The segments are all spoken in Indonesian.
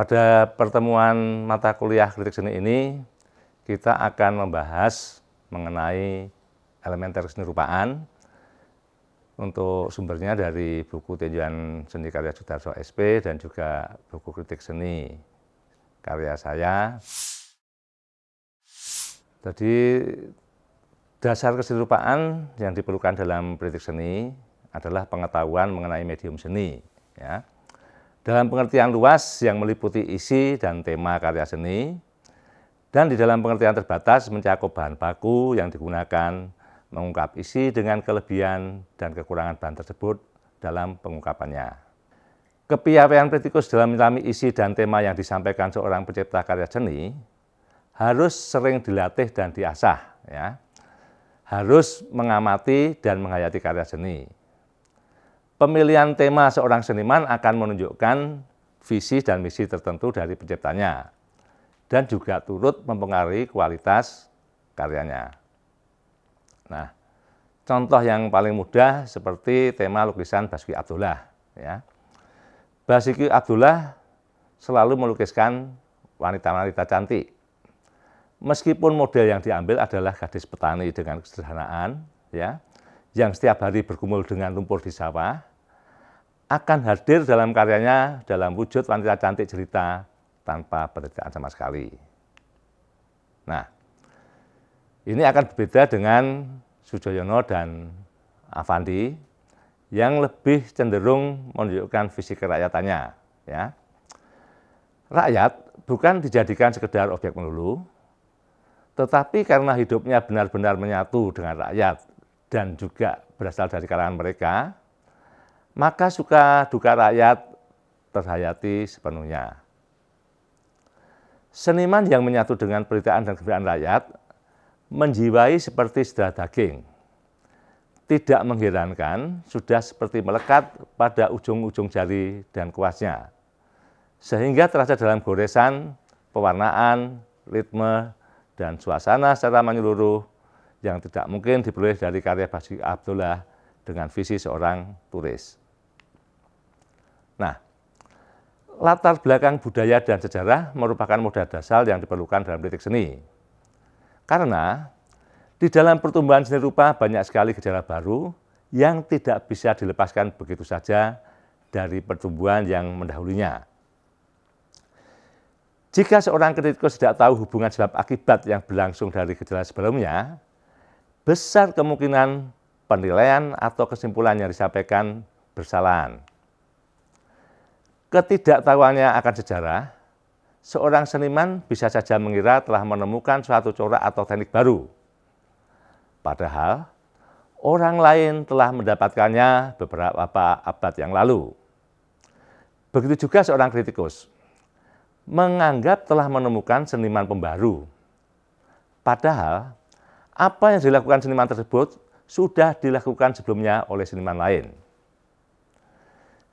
Pada pertemuan mata kuliah kritik seni ini, kita akan membahas mengenai elemen teknik seni rupaan. Untuk sumbernya dari buku Tinjauan Seni Karya Sudarso SP dan juga buku kritik seni karya saya. Jadi dasar kesenirupaan yang diperlukan dalam kritik seni adalah pengetahuan mengenai medium seni. Ya. Dalam pengertian luas yang meliputi isi dan tema karya seni, dan di dalam pengertian terbatas mencakup bahan baku yang digunakan, mengungkap isi dengan kelebihan dan kekurangan bahan tersebut dalam pengungkapannya. Kepiawaian kritikus dalam menyelami isi dan tema yang disampaikan seorang pencipta karya seni harus sering dilatih dan diasah, ya. Harus mengamati dan menghayati karya seni. Pemilihan tema seorang seniman akan menunjukkan visi dan misi tertentu dari penciptanya dan juga turut mempengaruhi kualitas karyanya. Nah, contoh yang paling mudah seperti tema lukisan Basuki Abdullah. Ya. Basuki Abdullah selalu melukiskan wanita-wanita cantik. Meskipun model yang diambil adalah gadis petani dengan kesederhanaan, ya, yang setiap hari bergumul dengan lumpur di sawah, akan hadir dalam karyanya dalam wujud wanita cantik jelita tanpa penderitaan sama sekali. Nah, ini akan berbeda dengan Sujoyono dan Avandi yang lebih cenderung menunjukkan visi kerakyatannya. Ya. Rakyat bukan dijadikan sekedar objek melulu, tetapi karena hidupnya benar-benar menyatu dengan rakyat dan juga berasal dari kalangan mereka, maka suka duka rakyat terhayati sepenuhnya. Seniman yang menyatu dengan penderitaan dan kegembiraan rakyat menjiwai seperti sedarah daging. Tidak mengherankan, sudah seperti melekat pada ujung-ujung jari dan kuasnya. Sehingga terasa dalam goresan, pewarnaan, ritme, dan suasana secara menyeluruh yang tidak mungkin diperoleh dari karya Basuki Abdullah dengan visi seorang turis. Nah, latar belakang budaya dan sejarah merupakan modal dasar yang diperlukan dalam kritik seni. Karena di dalam pertumbuhan seni rupa banyak sekali gejala baru yang tidak bisa dilepaskan begitu saja dari pertumbuhan yang mendahulunya. Jika seorang kritikus tidak tahu hubungan sebab akibat yang berlangsung dari gejala sebelumnya, besar kemungkinan penilaian atau kesimpulan yang disampaikan bersalahan. Ketidaktahuannya akan sejarah, seorang seniman bisa saja mengira telah menemukan suatu corak atau teknik baru. Padahal, orang lain telah mendapatkannya beberapa abad yang lalu. Begitu juga seorang kritikus, menganggap telah menemukan seniman pembaru. Padahal, apa yang dilakukan seniman tersebut sudah dilakukan sebelumnya oleh seniman lain.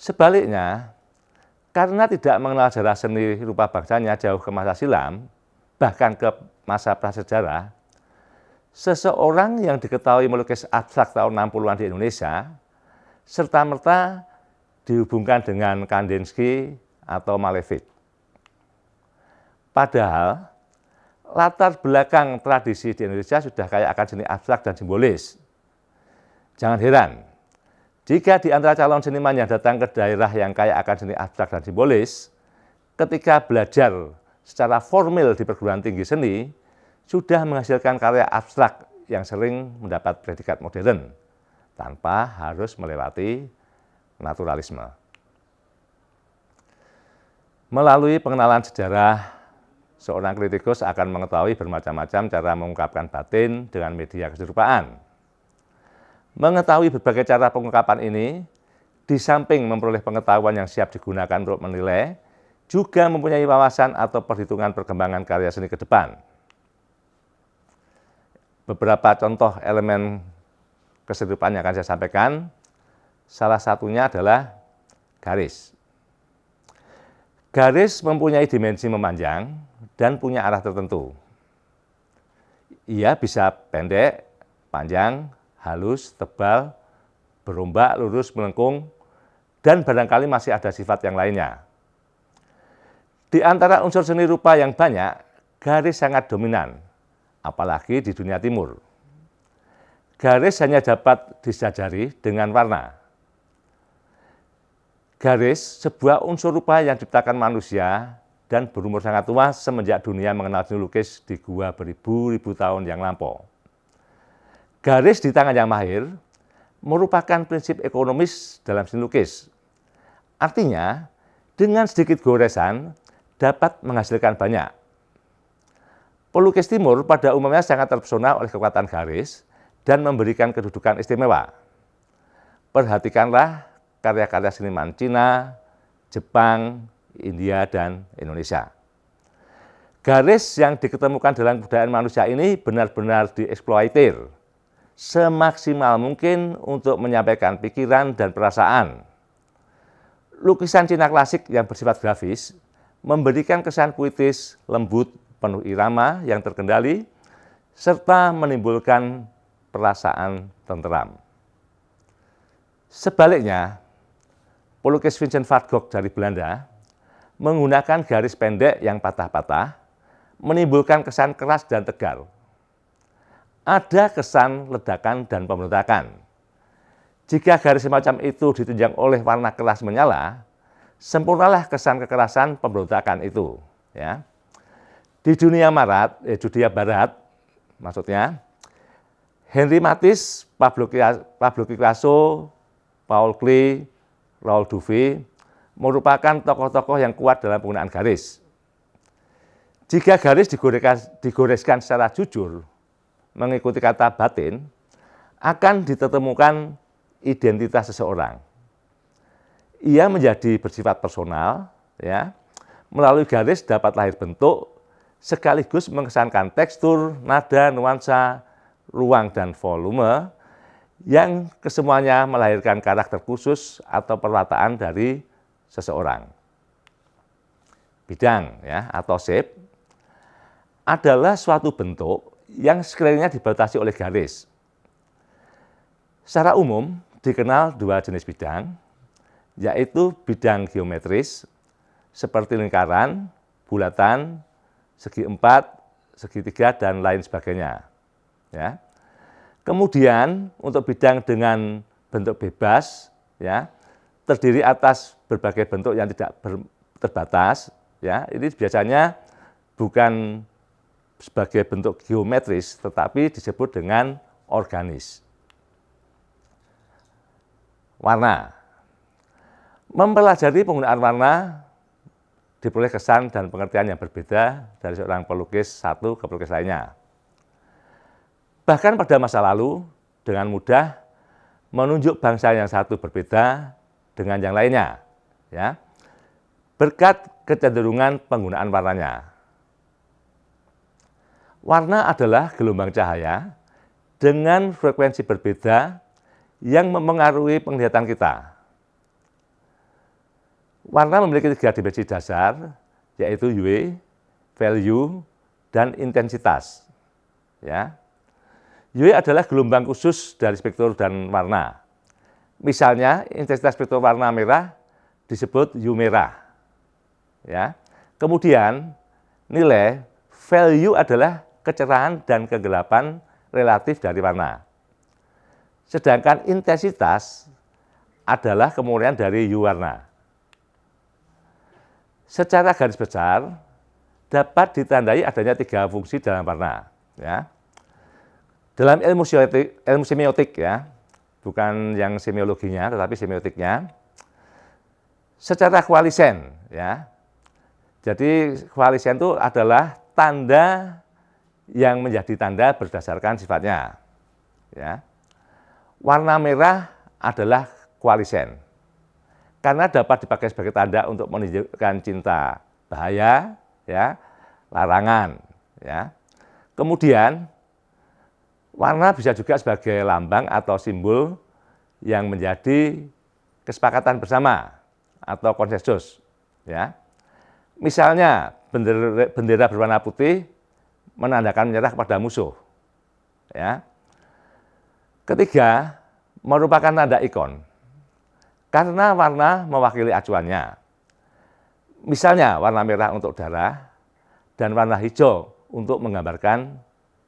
Sebaliknya, karena tidak mengenal sejarah seni rupa bangsanya jauh ke masa silam, bahkan ke masa prasejarah, seseorang yang diketahui melukis abstrak tahun 60-an di Indonesia, serta-merta dihubungkan dengan Kandinsky atau Malevich. Padahal, latar belakang tradisi di Indonesia sudah kaya akan seni abstrak dan simbolis. Jangan heran, jika di antara calon seniman yang datang ke daerah yang kaya akan seni abstrak dan simbolis, ketika belajar secara formal di perguruan tinggi seni, sudah menghasilkan karya abstrak yang sering mendapat predikat modern, tanpa harus melewati naturalisme. Melalui pengenalan sejarah, seorang kritikus akan mengetahui bermacam-macam cara mengungkapkan batin dengan media keserupaan. Mengetahui berbagai cara pengungkapan ini, di samping memperoleh pengetahuan yang siap digunakan untuk menilai, juga mempunyai wawasan atau perhitungan perkembangan karya seni ke depan. Beberapa contoh elemen keserupaan yang akan saya sampaikan, salah satunya adalah garis. Garis mempunyai dimensi memanjang dan punya arah tertentu. Ia bisa pendek, panjang, halus, tebal, berombak, lurus, melengkung, dan barangkali masih ada sifat yang lainnya. Di antara unsur seni rupa yang banyak, garis sangat dominan, apalagi di dunia timur. Garis hanya dapat disajari dengan warna. Garis sebuah unsur rupa yang diciptakan manusia dan berumur sangat tua semenjak dunia mengenal seni lukis di gua beribu-ribu tahun yang lampau. Garis di tangan yang mahir merupakan prinsip ekonomis dalam seni lukis. Artinya, dengan sedikit goresan dapat menghasilkan banyak. Pelukis timur pada umumnya sangat terpesona oleh kekuatan garis dan memberikan kedudukan istimewa. Perhatikanlah karya-karya seniman Cina, Jepang, India, dan Indonesia. Garis yang diketemukan dalam kebudayaan manusia ini benar-benar dieksploitir semaksimal mungkin untuk menyampaikan pikiran dan perasaan. Lukisan Cina klasik yang bersifat grafis memberikan kesan puitis, lembut, penuh irama yang terkendali, serta menimbulkan perasaan tenteram. Sebaliknya, pelukis Vincent van Gogh dari Belanda menggunakan garis pendek yang patah-patah, menimbulkan kesan keras dan tegar. Ada kesan ledakan dan pemberontakan. Jika garis semacam itu ditunjang oleh warna keras menyala, sempurnalah kesan kekerasan pemberontakan itu. Ya. Di dunia barat, maksudnya, Henri Matisse, Pablo Picasso, Paul Klee, Raoul Duve merupakan tokoh-tokoh yang kuat dalam penggunaan garis. Jika garis digoreskan secara jujur, mengikuti kata batin, akan ditemukan identitas seseorang. Ia menjadi bersifat personal, ya. Melalui garis dapat lahir bentuk, sekaligus mengesankan tekstur, nada, nuansa, ruang, dan volume, yang kesemuanya melahirkan karakter khusus atau perwataan dari seseorang. Bidang, ya, atau shape adalah suatu bentuk yang sekelilingnya dibatasi oleh garis. Secara umum dikenal dua jenis bidang, yaitu bidang geometris seperti lingkaran, bulatan, segi empat, segitiga, dan lain sebagainya. Ya. Kemudian untuk bidang dengan bentuk bebas, ya, terdiri atas berbagai bentuk yang tidak terbatas. Ya, ini biasanya bukan sebagai bentuk geometris, tetapi disebut dengan organis. Warna. Mempelajari penggunaan warna diperoleh kesan dan pengertian yang berbeda dari seorang pelukis satu ke pelukis lainnya. Bahkan pada masa lalu, dengan mudah menunjuk bangsa yang satu berbeda dengan yang lainnya, ya, berkat kecenderungan penggunaan warnanya. Warna adalah gelombang cahaya dengan frekuensi berbeda yang mempengaruhi penglihatan kita. Warna memiliki 3 dimensi dasar, yaitu hue, value, dan intensitas. Ya. Hue adalah gelombang khusus dari spektrum dan warna. Misalnya, intensitas spektrum warna merah disebut hue merah. Ya. Kemudian, nilai value adalah kecerahan dan kegelapan relatif dari warna. Sedangkan intensitas adalah kemurnian dari hue warna. Secara garis besar, dapat ditandai adanya 3 fungsi dalam warna. Ya. Dalam ilmu semiotik, ya, bukan yang semiologinya, tetapi semiotiknya, secara koalisen, ya. Jadi koalisen itu adalah tanda yang menjadi tanda berdasarkan sifatnya. Ya. Warna merah adalah koalisen. Karena dapat dipakai sebagai tanda untuk menunjukkan cinta, bahaya, ya, larangan. Ya. Kemudian, warna bisa juga sebagai lambang atau simbol yang menjadi kesepakatan bersama atau konsensus. Ya. Misalnya, bendera berwarna putih menandakan menyerah kepada musuh. Ya. Ketiga, merupakan tanda ikon. Karena warna mewakili acuannya. Misalnya warna merah untuk darah dan warna hijau untuk menggambarkan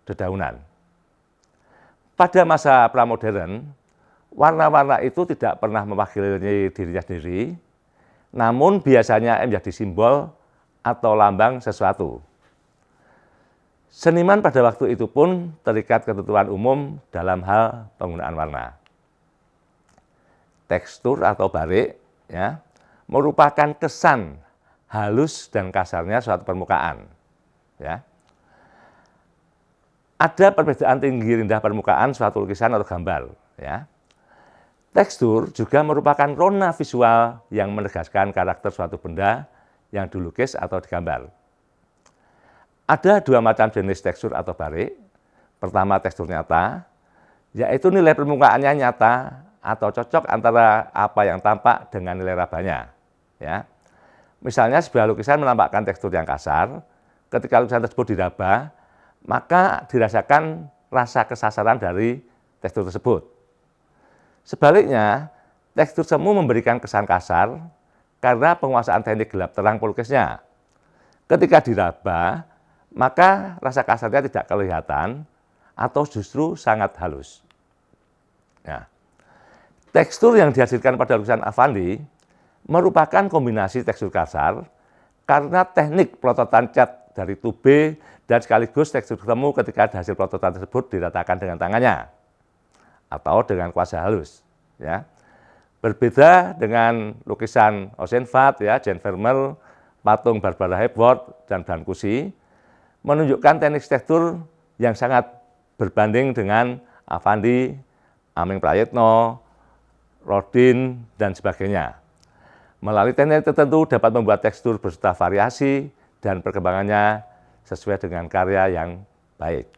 dedaunan. Pada masa pramodern, warna-warna itu tidak pernah mewakili dirinya sendiri, namun biasanya menjadi simbol atau lambang sesuatu. Seniman pada waktu itu pun terikat ketentuan umum dalam hal penggunaan warna. Tekstur atau barik ya, merupakan kesan halus dan kasarnya suatu permukaan. Ya. Ada perbedaan tinggi rendah permukaan suatu lukisan atau gambar. Ya. Tekstur juga merupakan rona visual yang menegaskan karakter suatu benda yang dilukis atau digambar. Ada dua macam jenis tekstur atau barik. Pertama, tekstur nyata, yaitu nilai permukaannya nyata atau cocok antara apa yang tampak dengan nilai rabanya. Ya. Misalnya sebuah lukisan menampakkan tekstur yang kasar, ketika lukisan tersebut diraba, maka dirasakan rasa kesasaran dari tekstur tersebut. Sebaliknya, tekstur semu memberikan kesan kasar karena penguasaan teknik gelap terang pelukisnya. Ketika diraba, maka rasa kasarnya tidak kelihatan atau justru sangat halus. Nah, tekstur yang dihasilkan pada lukisan Affandi merupakan kombinasi tekstur kasar karena teknik pelototan cat dari tube dan sekaligus tekstur semu ketika hasil pelototan tersebut diratakan dengan tangannya atau dengan kuasa halus. Ya. Berbeda dengan lukisan Ozenvat, ya, Jan Vermeer, patung Barbara Hepworth, dan Brancusi, menunjukkan teknik tekstur yang sangat berbanding dengan Affandi, Aming Prayitno, Rodin, dan sebagainya. Melalui teknik tertentu dapat membuat tekstur beserta variasi dan perkembangannya sesuai dengan karya yang baik.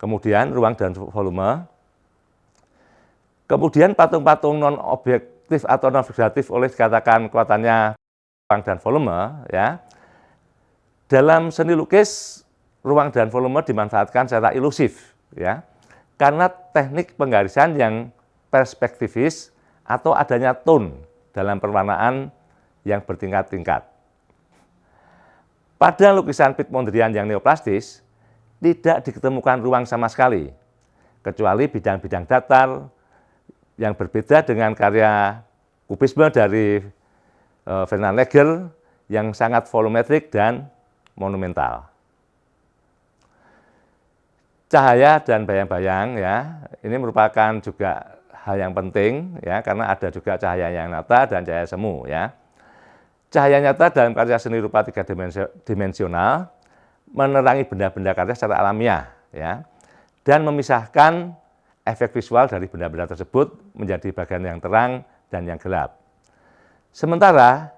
Kemudian ruang dan volume. Kemudian patung-patung non-objektif atau non-figuratif oleh dikatakan kekuatannya ruang dan volume, ya. Dalam seni lukis, ruang dan volume dimanfaatkan secara ilusif, ya, karena teknik penggarisan yang perspektifis atau adanya tone dalam perwarnaan yang bertingkat-tingkat. Pada lukisan Piet Mondrian yang neoplastis, tidak ditemukan ruang sama sekali, kecuali bidang-bidang datar yang berbeda dengan karya kubisme dari Fernand Léger yang sangat volumetrik dan monumental. Cahaya dan bayang-bayang, ya, ini merupakan juga hal yang penting, ya, karena ada juga cahaya yang nyata dan cahaya semu, ya. Cahaya nyata dalam karya seni rupa tiga dimensional menerangi benda-benda karya secara alamiah, ya, dan memisahkan efek visual dari benda-benda tersebut menjadi bagian yang terang dan yang gelap. Sementara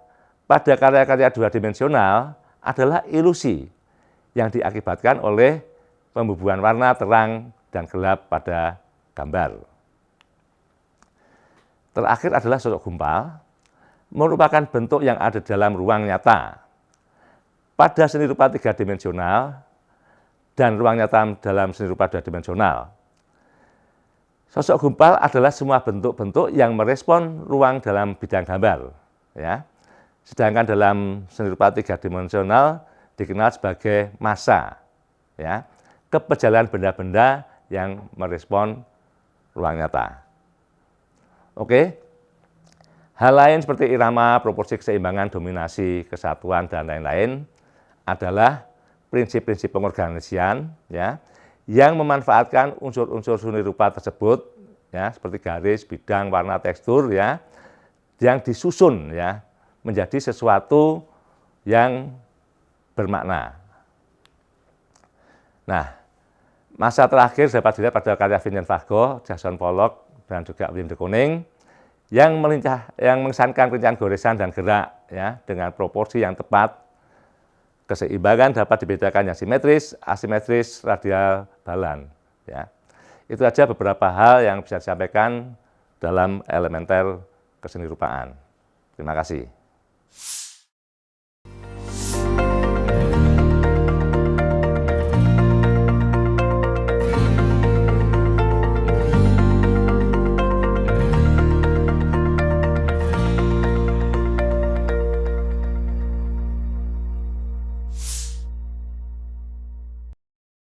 pada karya-karya dua dimensional adalah ilusi yang diakibatkan oleh pembubuhan warna terang dan gelap pada gambar. Terakhir adalah sosok gumpal, merupakan bentuk yang ada dalam ruang nyata. Pada seni rupa tiga dimensional dan ruang nyata dalam seni rupa dua dimensional, sosok gumpal adalah semua bentuk-bentuk yang merespon ruang dalam bidang gambar. Ya. Sedangkan dalam seni rupa tiga dimensional dikenal sebagai massa, ya, kepejalan benda-benda yang merespon ruang nyata. Oke, hal lain seperti irama, proporsi, keseimbangan, dominasi, kesatuan, dan lain-lain adalah prinsip-prinsip pengorganisasian, ya, yang memanfaatkan unsur-unsur seni rupa tersebut, ya, seperti garis, bidang, warna, tekstur, ya, yang disusun, ya, menjadi sesuatu yang bermakna. Nah, masa terakhir dapat dilihat pada karya Vincent van Gogh, Jackson Pollock, dan juga Wim de Kooning yang mengesankan rincian goresan dan gerak, ya, dengan proporsi yang tepat. Keseimbangan dapat dibedakan yang simetris, asimetris, radial, balan. Ya. Itu saja beberapa hal yang bisa disampaikan dalam elementer kesenirupaan. Terima kasih.